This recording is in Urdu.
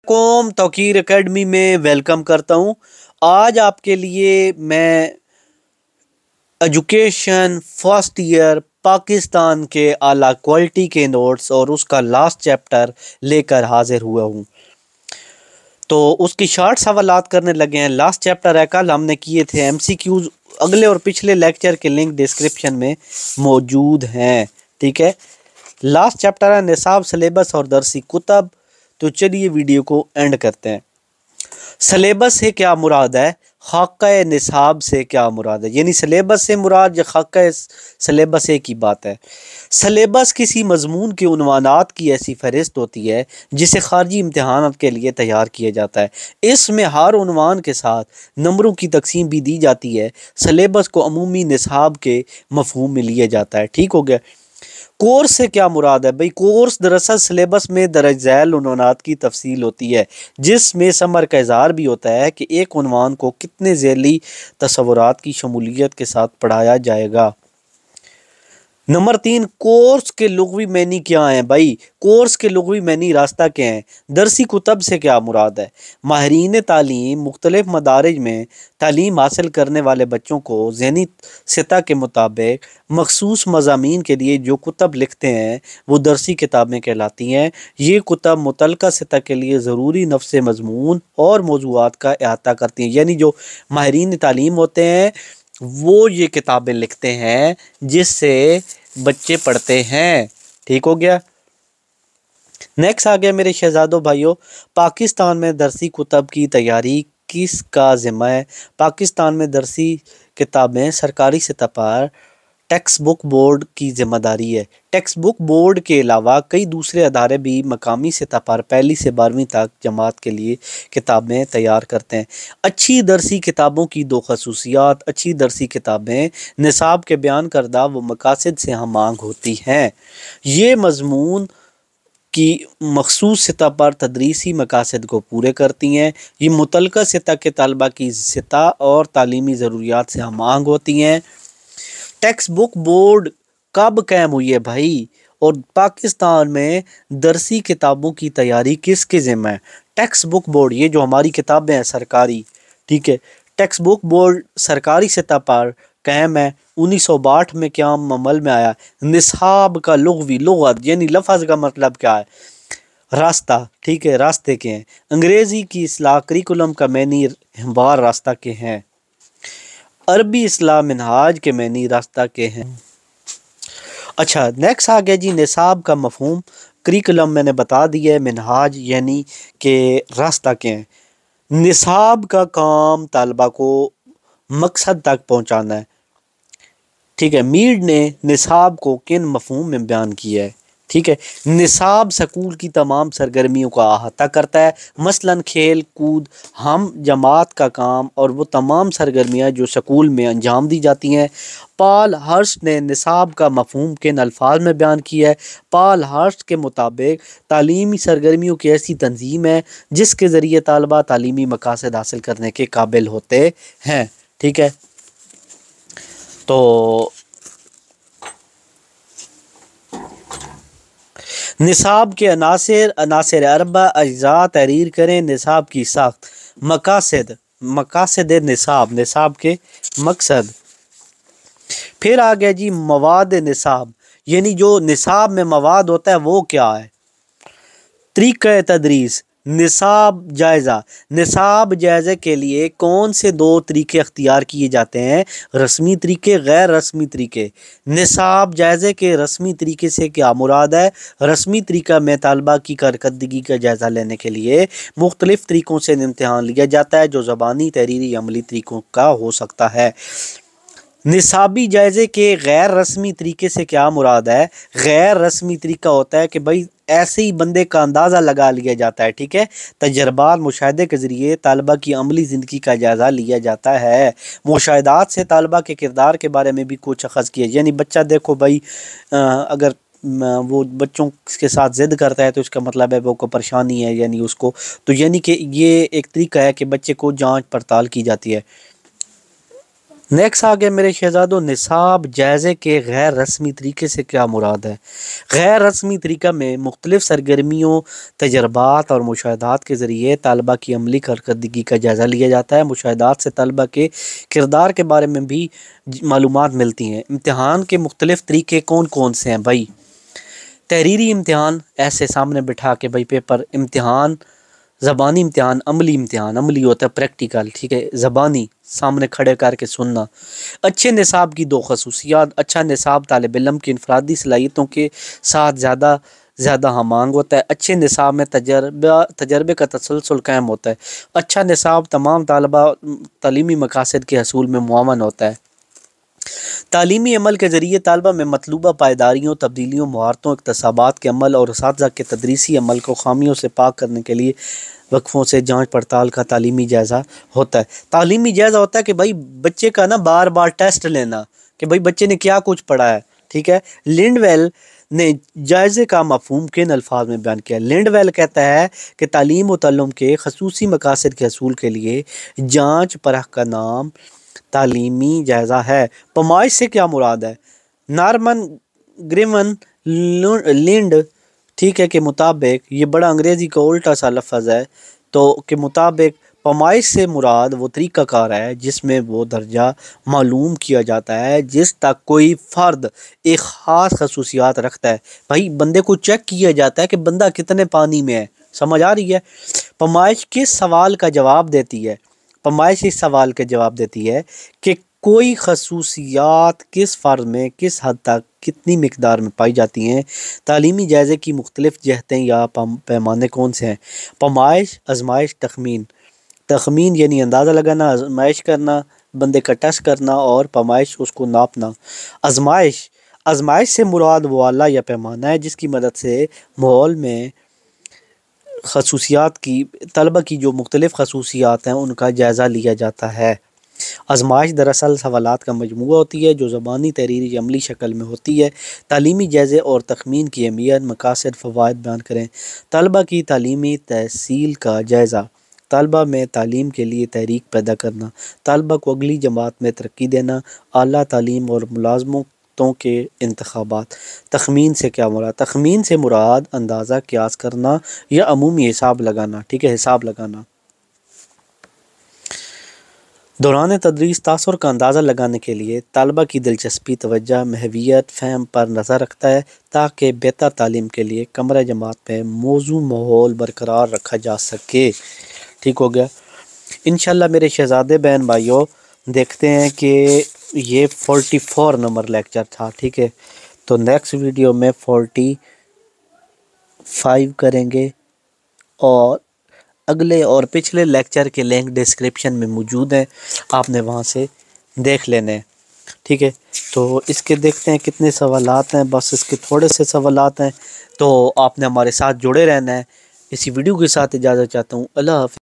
علیکم، توقیر اکیڈمی میں ویلکم کرتا ہوں۔ آج آپ کے لیے میں ایجوکیشن فرسٹ ایئر پاکستان کے اعلیٰ کوالٹی کے نوٹس اور اس کا لاسٹ چیپٹر لے کر حاضر ہوا ہوں۔ تو اس کی شارٹ سوالات کرنے لگے ہیں۔ لاسٹ چیپٹر ہے، کل ہم نے کیے تھے ایم سی کیوز۔ اگلے اور پچھلے لیکچر کے لنک ڈسکرپشن میں موجود ہیں، ٹھیک ہے۔ لاسٹ چیپٹر ہے نصاب، سلیبس اور درسی کتب۔ تو چلیے ویڈیو کو اینڈ کرتے ہیں۔ سلیبس سے کیا مراد ہے، خاکہ نصاب سے کیا مراد ہے، یعنی سلیبس سے مراد یا خاکہ سلیبس ایک ہی بات ہے۔ سلیبس کسی مضمون کے عنوانات کی ایسی فہرست ہوتی ہے جسے خارجی امتحانات کے لیے تیار کیا جاتا ہے۔ اس میں ہر عنوان کے ساتھ نمبروں کی تقسیم بھی دی جاتی ہے۔ سلیبس کو عمومی نصاب کے مفہوم میں لیا جاتا ہے، ٹھیک ہو گیا۔ کورس سے کیا مراد ہے بھائی، کورس دراصل سلیبس میں درج ذیل عنوانات کی تفصیل ہوتی ہے، جس میں ثمر کا اظہار بھی ہوتا ہے کہ ایک عنوان کو کتنے ذیلی تصورات کی شمولیت کے ساتھ پڑھایا جائے گا۔ نمبر 3، کورس کے لغوی معنی کیا ہیں بھائی؟ کورس کے لغوی معنی راستہ کیا ہیں؟ درسی کتب سے کیا مراد ہے؟ ماہرین تعلیم مختلف مدارج میں تعلیم حاصل کرنے والے بچوں کو ذہنی سطح کے مطابق مخصوص مضامین کے لیے جو کتب لکھتے ہیں وہ درسی کتابیں کہلاتی ہیں۔ یہ کتب متعلقہ سطح کے لیے ضروری نفس مضمون اور موضوعات کا احاطہ کرتی ہیں، یعنی جو ماہرین تعلیم ہوتے ہیں وہ یہ کتابیں لکھتے ہیں جس سے بچے پڑھتے ہیں، ٹھیک ہو گیا۔ نیکسٹ آ گیا میرے شہزادوں بھائیوں، پاکستان میں درسی کتب کی تیاری کس کا ذمہ ہے؟ پاکستان میں درسی کتابیں سرکاری سطح پر ٹیکسٹ بک بورڈ کی ذمہ داری ہے۔ ٹیکسٹ بک بورڈ کے علاوہ کئی دوسرے ادارے بھی مقامی سطح پر پہلی سے 12ویں تک جماعت کے لیے کتابیں تیار کرتے ہیں۔ اچھی درسی کتابوں کی دو خصوصیات: اچھی درسی کتابیں نصاب کے بیان کردہ وہ مقاصد سے ہم آہنگ ہوتی ہیں۔ یہ مضمون کی مخصوص سطح پر تدریسی مقاصد کو پورے کرتی ہیں۔ یہ متعلقہ سطح کے طلبہ کی سطح اور تعلیمی ضروریات سے ہم آہنگ ہوتی ہیں۔ ٹیکسٹ بک بورڈ کب قائم ہوئی ہے بھائی؟ اور پاکستان میں درسی کتابوں کی تیاری کس کے ذمہ ہے؟ ٹیکسٹ بک بورڈ، یہ جو ہماری کتابیں ہیں سرکاری، ٹھیک ہے، ٹیکسٹ بک بورڈ سرکاری سطح پر قائم ہے۔ 1962 میں قیام عمل میں آیا۔ نصاب کا لغوی، لغت یعنی لفظ کا مطلب کیا ہے؟ راستہ، ٹھیک ہے، راستے کے ہیں۔ انگریزی کی اصطلاح کریکولم کا معنی ہموار راستہ کے ہیں۔ عربی اصطلاح منہاج کے معنی راستہ کے ہیں۔ اچھا نیکسٹ آ گیا جی نصاب کا مفہوم۔ کریکولم میں نے بتا دیا ہے، منہاج یعنی کہ راستہ کے ہیں۔ نصاب کا کام طلبہ کو مقصد تک پہنچانا ہے، ٹھیک ہے۔ میڈ نے نصاب کو کن مفہوم میں بیان کیا ہے؟ ٹھیک ہے، نصاب سکول کی تمام سرگرمیوں کا احاطہ کرتا ہے، مثلاً کھیل کود، ہم جماعت کا کام اور وہ تمام سرگرمیاں جو سکول میں انجام دی جاتی ہیں۔ پال ہرسٹ نے نصاب کا مفہوم کن الفاظ میں بیان کیا ہے؟ پال ہرسٹ کے مطابق تعلیمی سرگرمیوں کی ایسی تنظیم ہے جس کے ذریعے طالبہ تعلیمی مقاصد حاصل کرنے کے قابل ہوتے ہیں، ٹھیک ہے۔ تو نصاب کے عناصر اربع اجزاء تحریر کریں۔ نصاب کی ساخت، مقاصد نصاب، نصاب کے مقصد۔ پھر آ گیا جی مواد نصاب، یعنی جو نصاب میں مواد ہوتا ہے وہ کیا ہے؟ طریقہ تدریس، نصاب جائزہ، نصاب جائزے کے لیے کون سے 2 طریقے اختیار کیے جاتے ہیں؟ رسمی طریقے، غیر رسمی طریقے۔ نصاب جائزے کے رسمی طریقے سے کیا مراد ہے؟ رسمی طریقہ میں طالبہ کی کارکردگی کا جائزہ لینے کے لیے مختلف طریقوں سے امتحان لیا جاتا ہے جو زبانی، تحریری، عملی طریقوں کا ہو سکتا ہے۔ نصابی جائزے کے غیر رسمی طریقے سے کیا مراد ہے؟ غیر رسمی طریقہ ہوتا ہے کہ بھائی ایسے ہی بندے کا اندازہ لگا لیا جاتا ہے، ٹھیک ہے، تجربات مشاہدے کے ذریعے طالبہ کی عملی زندگی کا جائزہ لیا جاتا ہے۔ مشاہدات سے طالبہ کے کردار کے بارے میں بھی کچھ اخذ کیا، یعنی بچہ دیکھو بھائی اگر وہ بچوں کے ساتھ ضد کرتا ہے تو اس کا مطلب ہے وہ کو پریشانی ہے، یعنی اس کو تو یعنی کہ یہ ایک طریقہ ہے کہ بچے کو جانچ پڑتال کی جاتی ہے۔ نیکسٹ آگے میرے شہزادوں، نصاب جائزے کے غیر رسمی طریقے سے کیا مراد ہے؟ غیر رسمی طریقہ میں مختلف سرگرمیوں، تجربات اور مشاہدات کے ذریعے طالبہ کی عملی کارکردگی کا جائزہ لیا جاتا ہے۔ مشاہدات سے طالبہ کے کردار کے بارے میں بھی معلومات ملتی ہیں۔ امتحان کے مختلف طریقے کون کون سے ہیں بھائی؟ تحریری امتحان، ایسے سامنے بٹھا کے بھائی پیپر، امتحان زبانی امتحان، عملی امتحان، عملی ہوتا ہے پریکٹیکل، ٹھیک ہے، زبانی سامنے کھڑے کر کے سننا۔ اچھے نصاب کی دو خصوصیات: اچھا نصاب طالب علم کی انفرادی صلاحیتوں کے ساتھ زیادہ ہمانگ ہوتا ہے۔ اچھے نصاب میں تجربے کا تسلسل قائم ہوتا ہے۔ اچھا نصاب تمام طالبہ تعلیمی مقاصد کے حصول میں معاون ہوتا ہے۔ تعلیمی عمل کے ذریعے طالبہ میں مطلوبہ پائیداریوں، تبدیلیوں، مہارتوں، اکتسابات کے عمل اور اساتذہ کے تدریسی عمل کو خامیوں سے پاک کرنے کے لیے وقفوں سے جانچ پڑتال کا تعلیمی جائزہ ہوتا ہے۔ تعلیمی جائزہ ہوتا ہے کہ بھائی بچے کا نا بار بار ٹیسٹ لینا کہ بھائی بچے نے کیا کچھ پڑھا ہے، ٹھیک ہے۔ لینڈویل نے جائزے کا مفہوم کن الفاظ میں بیان کیا؟ لینڈویل کہتا ہے کہ تعلیم و تعلم کے خصوصی مقاصد کے حصول کے لیے جانچ پرکھ کا نام تعلیمی جائزہ ہے۔ پیمائش سے کیا مراد ہے؟ نارمن گریون لینڈ، ٹھیک ہے، کے مطابق یہ بڑا انگریزی کا الٹا سا لفظ ہے، تو کے مطابق پیمائش سے مراد وہ طریقہ کار ہے جس میں وہ درجہ معلوم کیا جاتا ہے جس تک کوئی فرد ایک خاص خصوصیات رکھتا ہے۔ بھائی بندے کو چیک کیا جاتا ہے کہ بندہ کتنے پانی میں ہے، سمجھ آ رہی ہے؟ پیمائش کس سوال کا جواب دیتی ہے؟ پیمائش اس سوال کا جواب دیتی ہے کہ کوئی خصوصیات کس فرد میں کس حد تک کتنی مقدار میں پائی جاتی ہیں۔ تعلیمی جائزے کی مختلف جہتیں یا پیمانے کون سے ہیں؟ پیمائش، آزمائش، تخمین۔ تخمین یعنی اندازہ لگانا، آزمائش کرنا بندے کا ٹیسٹ کرنا، اور پیمائش اس کو ناپنا۔ آزمائش سے مراد وہ آلہ یا پیمانہ ہے جس کی مدد سے ماحول میں خصوصیات کی طلبہ کی جو مختلف خصوصیات ہیں ان کا جائزہ لیا جاتا ہے۔ آزمائش دراصل سوالات کا مجموعہ ہوتی ہے جو زبانی، تحریری، عملی شکل میں ہوتی ہے۔ تعلیمی جائزے اور تخمین کی اہمیت، مقاصد، فوائد بیان کریں۔ طلبہ کی تعلیمی تحصیل کا جائزہ: طلبہ میں تعلیم کے لیے تحریک پیدا کرنا، طلبہ کو اگلی جماعت میں ترقی دینا، اعلیٰ تعلیم اور ملازمتوں کے انتخابات۔ تخمین سے کیا مراد؟ تخمین سے مراد اندازہ قیاس کرنا یا عمومی حساب لگانا، ٹھیک ہے، حساب لگانا۔ دوران تدریس تاثر کا اندازہ لگانے کے لیے طلبہ کی دلچسپی، توجہ، محویت، فہم پر نظر رکھتا ہے تاکہ بہتر تعلیم کے لیے کمرہ جماعت میں موزوں ماحول برقرار رکھا جا سکے۔ ٹھیک ہو گیا؟ انشاءاللہ میرے شہزادے بہن بھائیوں، دیکھتے ہیں کہ یہ 44 نمبر لیکچر تھا، ٹھیک ہے، تو نیکسٹ ویڈیو میں 45 کریں گے، اور اگلے اور پچھلے لیکچر کے لنک ڈسکرپشن میں موجود ہیں، آپ نے وہاں سے دیکھ لینے ہیں، ٹھیک ہے۔ تو اس کے دیکھتے ہیں کتنے سوالات ہیں، بس اس کے تھوڑے سے سوالات ہیں، تو آپ نے ہمارے ساتھ جڑے رہنا ہے۔ اسی ویڈیو کے ساتھ اجازت چاہتا ہوں، اللہ حافظ۔